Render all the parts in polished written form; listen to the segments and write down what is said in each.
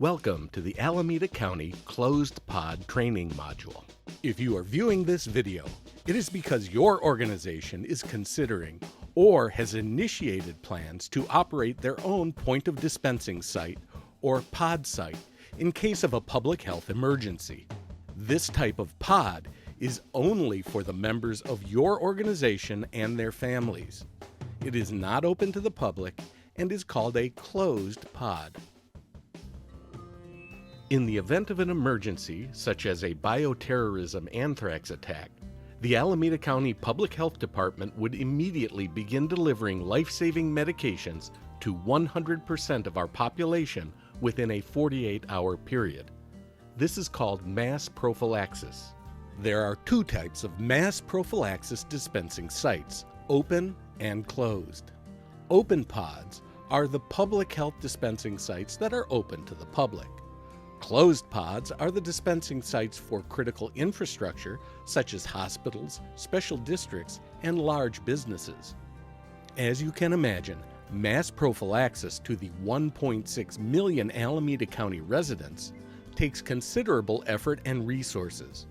Welcome to the Alameda County Closed Pod Training module. If you are viewing this video, it is because your organization is considering or has initiated plans to operate their own point of dispensing site or pod site in case of a public health emergency. This type of pod is only for the members of your organization and their families. It is not open to the public and is called a closed pod. In the event of an emergency, such as a bioterrorism anthrax attack, the Alameda County Public Health Department would immediately begin delivering life-saving medications to 100% of our population within a 48-hour period. This is called mass prophylaxis. There are two types of mass prophylaxis dispensing sites, open and closed. Open pods are the public health dispensing sites that are open to the public. Closed pods are the dispensing sites for critical infrastructure such as hospitals, special districts, and large businesses. As you can imagine, mass prophylaxis to the 1.6 million Alameda County residents takes considerable effort and resources.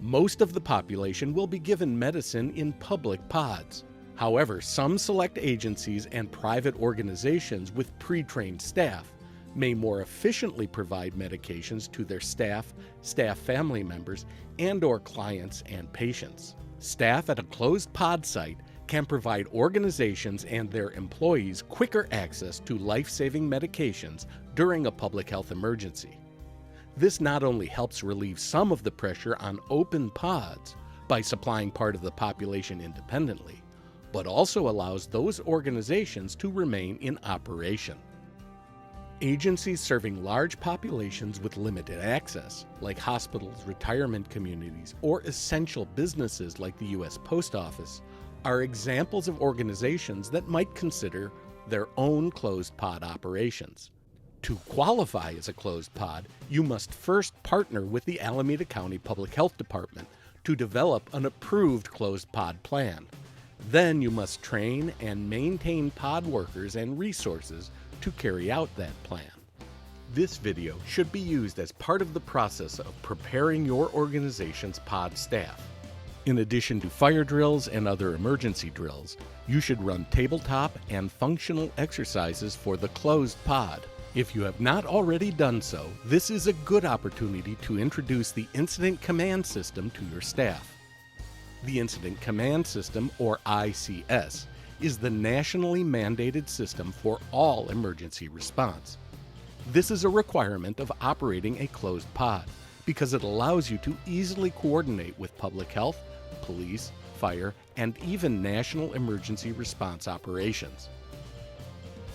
Most of the population will be given medicine in public pods. However, some select agencies and private organizations with pre-trained staff may more efficiently provide medications to their staff family members, and/or clients and patients. Staff at a closed pod site can provide organizations and their employees quicker access to life-saving medications during a public health emergency. This not only helps relieve some of the pressure on open pods by supplying part of the population independently, but also allows those organizations to remain in operation. Agencies serving large populations with limited access, like hospitals, retirement communities, or essential businesses like the U.S. Post Office, are examples of organizations that might consider their own closed pod operations. To qualify as a closed pod, you must first partner with the Alameda County Public Health Department to develop an approved closed pod plan. Then you must train and maintain pod workers and resources to carry out that plan. This video should be used as part of the process of preparing your organization's pod staff. In addition to fire drills and other emergency drills, you should run tabletop and functional exercises for the closed pod. If you have not already done so, this is a good opportunity to introduce the Incident Command System to your staff. The Incident Command System, or ICS, is the nationally mandated system for all emergency response. This is a requirement of operating a closed pod because it allows you to easily coordinate with public health, police, fire, and even national emergency response operations.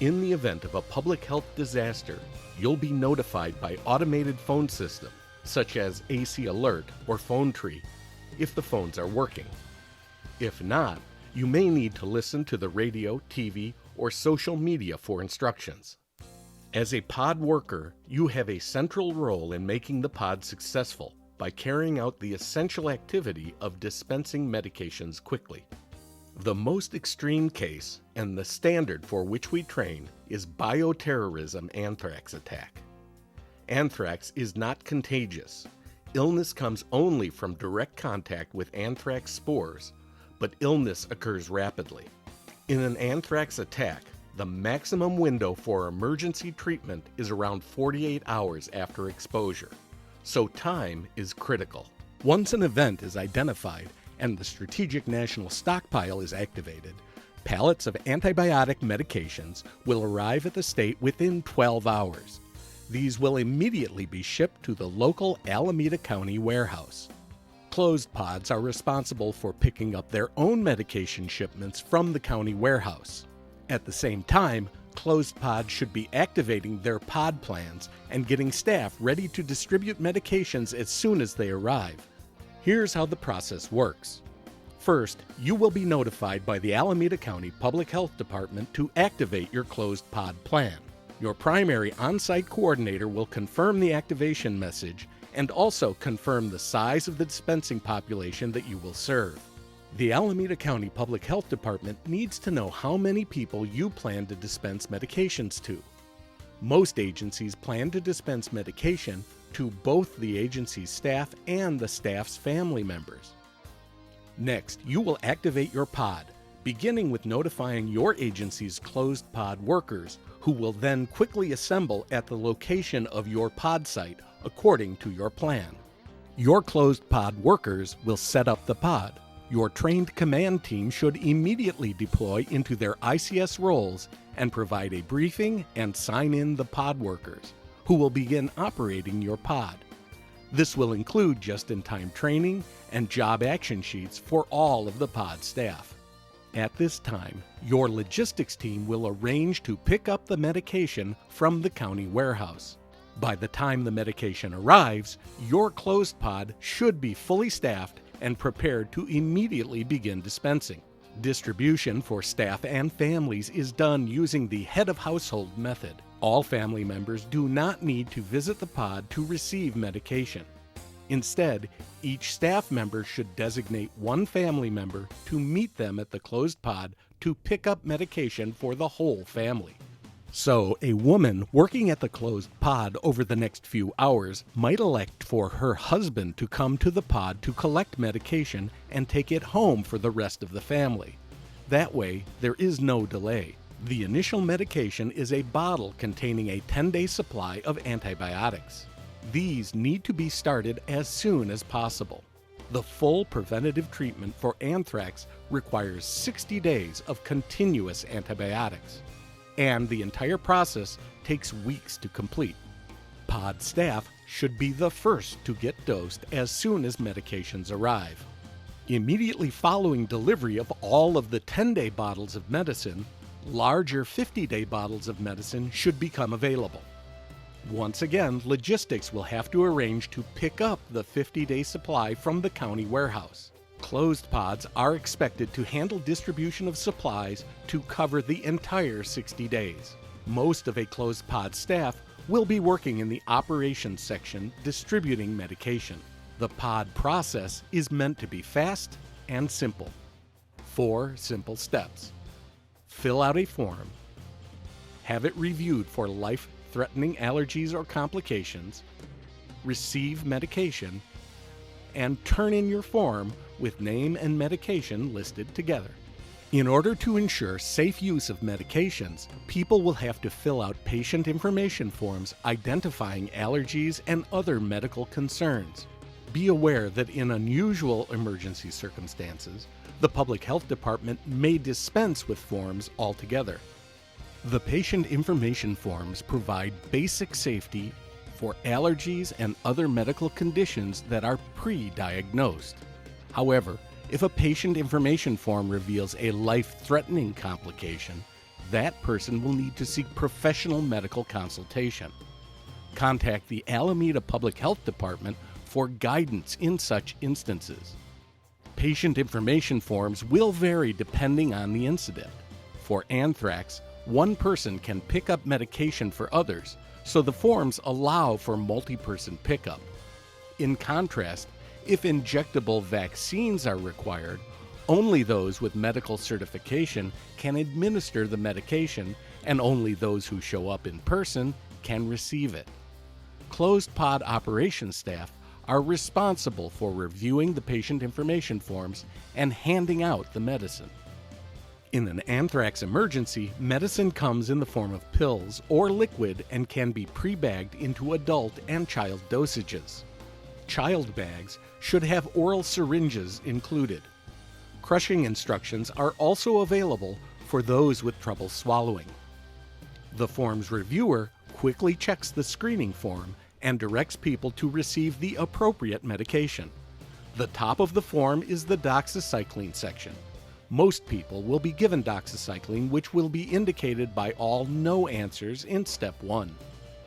In the event of a public health disaster, you'll be notified by automated phone system, such as AC Alert or Phone Tree, if the phones are working. If not, you may need to listen to the radio, TV, or social media for instructions. As a pod worker, you have a central role in making the pod successful by carrying out the essential activity of dispensing medications quickly. The most extreme case, and the standard for which we train, is bioterrorism anthrax attack. Anthrax is not contagious. Illness comes only from direct contact with anthrax spores, but illness occurs rapidly. In an anthrax attack, the maximum window for emergency treatment is around 48 hours after exposure, so time is critical. Once an event is identified and the Strategic National Stockpile is activated, pallets of antibiotic medications will arrive at the state within 12 hours. These will immediately be shipped to the local Alameda County warehouse. Closed pods are responsible for picking up their own medication shipments from the county warehouse. At the same time, closed pods should be activating their pod plans and getting staff ready to distribute medications as soon as they arrive. Here's how the process works. First, you will be notified by the Alameda County Public Health Department to activate your closed pod plan. Your primary on-site coordinator will confirm the activation message and also confirm the size of the dispensing population that you will serve. The Alameda County Public Health Department needs to know how many people you plan to dispense medications to. Most agencies plan to dispense medication to both the agency's staff and the staff's family members. Next, you will activate your pod, beginning with notifying your agency's closed pod workers, who will then quickly assemble at the location of your pod site according to your plan. Your closed pod workers will set up the pod. Your trained command team should immediately deploy into their ICS roles and provide a briefing and sign in the pod workers, who will begin operating your pod. This will include just-in-time training and job action sheets for all of the pod staff. At this time, your logistics team will arrange to pick up the medication from the county warehouse. By the time the medication arrives, your closed pod should be fully staffed and prepared to immediately begin dispensing. Distribution for staff and families is done using the head of household method. All family members do not need to visit the pod to receive medication. Instead, each staff member should designate one family member to meet them at the closed pod to pick up medication for the whole family. So, a woman working at the closed pod over the next few hours might elect for her husband to come to the pod to collect medication and take it home for the rest of the family. That way, there is no delay. The initial medication is a bottle containing a 10-day supply of antibiotics. These need to be started as soon as possible. The full preventative treatment for anthrax requires 60 days of continuous antibiotics, and the entire process takes weeks to complete. Pod staff should be the first to get dosed as soon as medications arrive. Immediately following delivery of all of the 10-day bottles of medicine, larger 50-day bottles of medicine should become available. Once again, logistics will have to arrange to pick up the 50-day supply from the county warehouse. Closed pods are expected to handle distribution of supplies to cover the entire 60 days. Most of a closed pod staff will be working in the operations section distributing medication. The pod process is meant to be fast and simple. 4 simple steps. Fill out a form. Have it reviewed for life-threatening allergies or complications. Receive medication. And turn in your form with name and medication listed together. In order to ensure safe use of medications, people will have to fill out patient information forms identifying allergies and other medical concerns. Be aware that in unusual emergency circumstances, the Public Health Department may dispense with forms altogether. The patient information forms provide basic safety for allergies and other medical conditions that are pre-diagnosed. However, if a patient information form reveals a life-threatening complication, that person will need to seek professional medical consultation. Contact the Alameda Public Health Department for guidance in such instances. Patient information forms will vary depending on the incident. For anthrax, one person can pick up medication for others, so the forms allow for multi-person pickup. In contrast, if injectable vaccines are required, only those with medical certification can administer the medication, and only those who show up in person can receive it. Closed pod operations staff are responsible for reviewing the patient information forms and handing out the medicine. In an anthrax emergency, medicine comes in the form of pills or liquid and can be pre-bagged into adult and child dosages. Child bags should have oral syringes included. Crushing instructions are also available for those with trouble swallowing. The form's reviewer quickly checks the screening form and directs people to receive the appropriate medication. The top of the form is the doxycycline section. Most people will be given doxycycline, which will be indicated by all no answers in step 1.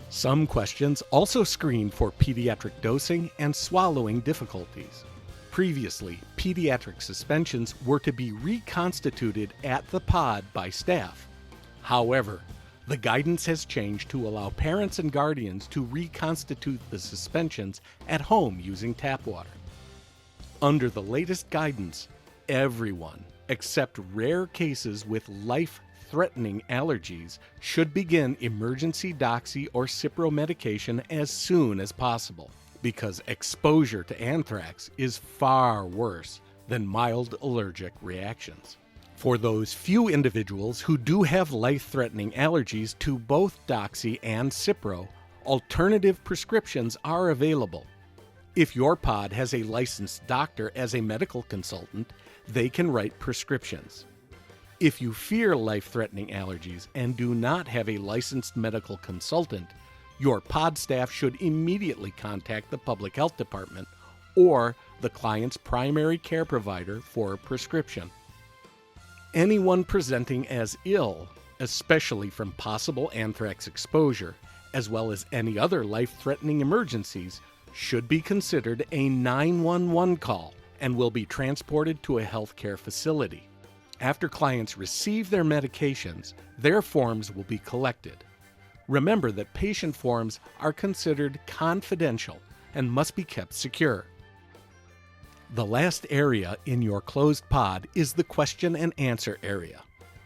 Some questions also screen for pediatric dosing and swallowing difficulties. Previously, pediatric suspensions were to be reconstituted at the pod by staff. However, the guidance has changed to allow parents and guardians to reconstitute the suspensions at home using tap water. Under the latest guidance, everyone, except rare cases with life-threatening allergies, should begin emergency doxy or Cipro medication as soon as possible, because exposure to anthrax is far worse than mild allergic reactions. For those few individuals who do have life-threatening allergies to both doxy and Cipro, alternative prescriptions are available. If your pod has a licensed doctor as a medical consultant, they can write prescriptions. If you fear life-threatening allergies and do not have a licensed medical consultant, your pod staff should immediately contact the public health department or the client's primary care provider for a prescription. Anyone presenting as ill, especially from possible anthrax exposure, as well as any other life-threatening emergencies, should be considered a 911 call and will be transported to a healthcare facility. After clients receive their medications, their forms will be collected. Remember that patient forms are considered confidential and must be kept secure. The last area in your closed pod is the question and answer area.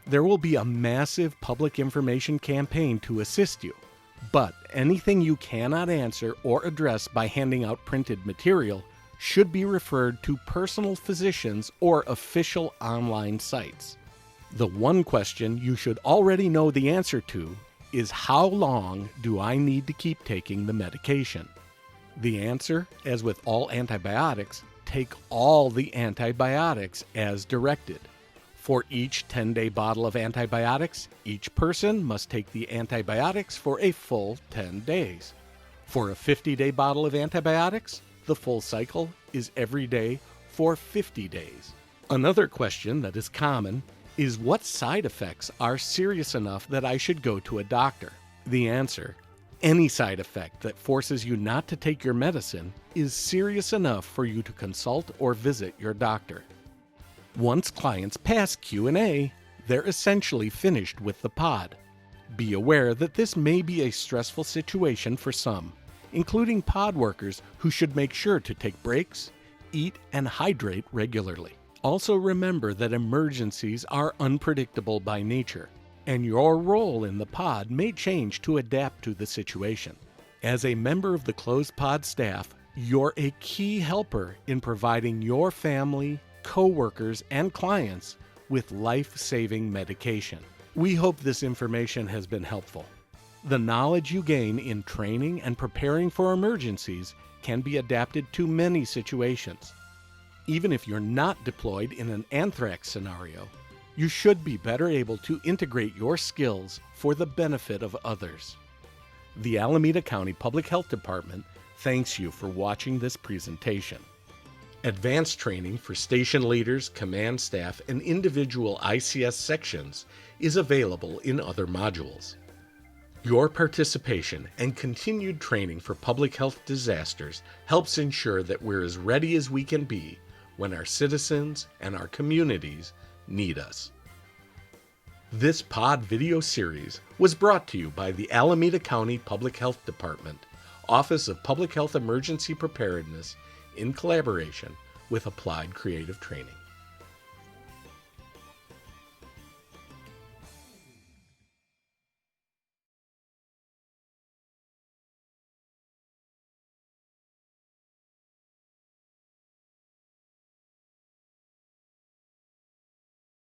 There will be a massive public information campaign to assist you, but anything you cannot answer or address by handing out printed material should be referred to personal physicians or official online sites. The one question you should already know the answer to is, how long do I need to keep taking the medication? The answer, as with all antibiotics, take all the antibiotics as directed. For each 10-day bottle of antibiotics, each person must take the antibiotics for a full 10 days. For a 50-day bottle of antibiotics, the full cycle is every day for 50 days. Another question that is common is, what side effects are serious enough that I should go to a doctor? The answer: any side effect that forces you not to take your medicine is serious enough for you to consult or visit your doctor. Once clients pass Q&A, they're essentially finished with the pod. Be aware that this may be a stressful situation for some, including pod workers who should make sure to take breaks, eat, and hydrate regularly. Also remember that emergencies are unpredictable by nature, and your role in the pod may change to adapt to the situation. As a member of the closed pod staff, you're a key helper in providing your family, co-workers, and clients with life-saving medication. We hope this information has been helpful. The knowledge you gain in training and preparing for emergencies can be adapted to many situations. Even if you're not deployed in an anthrax scenario, you should be better able to integrate your skills for the benefit of others. The Alameda County Public Health Department thanks you for watching this presentation. Advanced training for station leaders, command staff, and individual ICS sections is available in other modules. Your participation and continued training for public health disasters helps ensure that we're as ready as we can be when our citizens and our communities need us. This pod video series was brought to you by the Alameda County Public Health Department, Office of Public Health Emergency Preparedness, in collaboration with Applied Creative Training.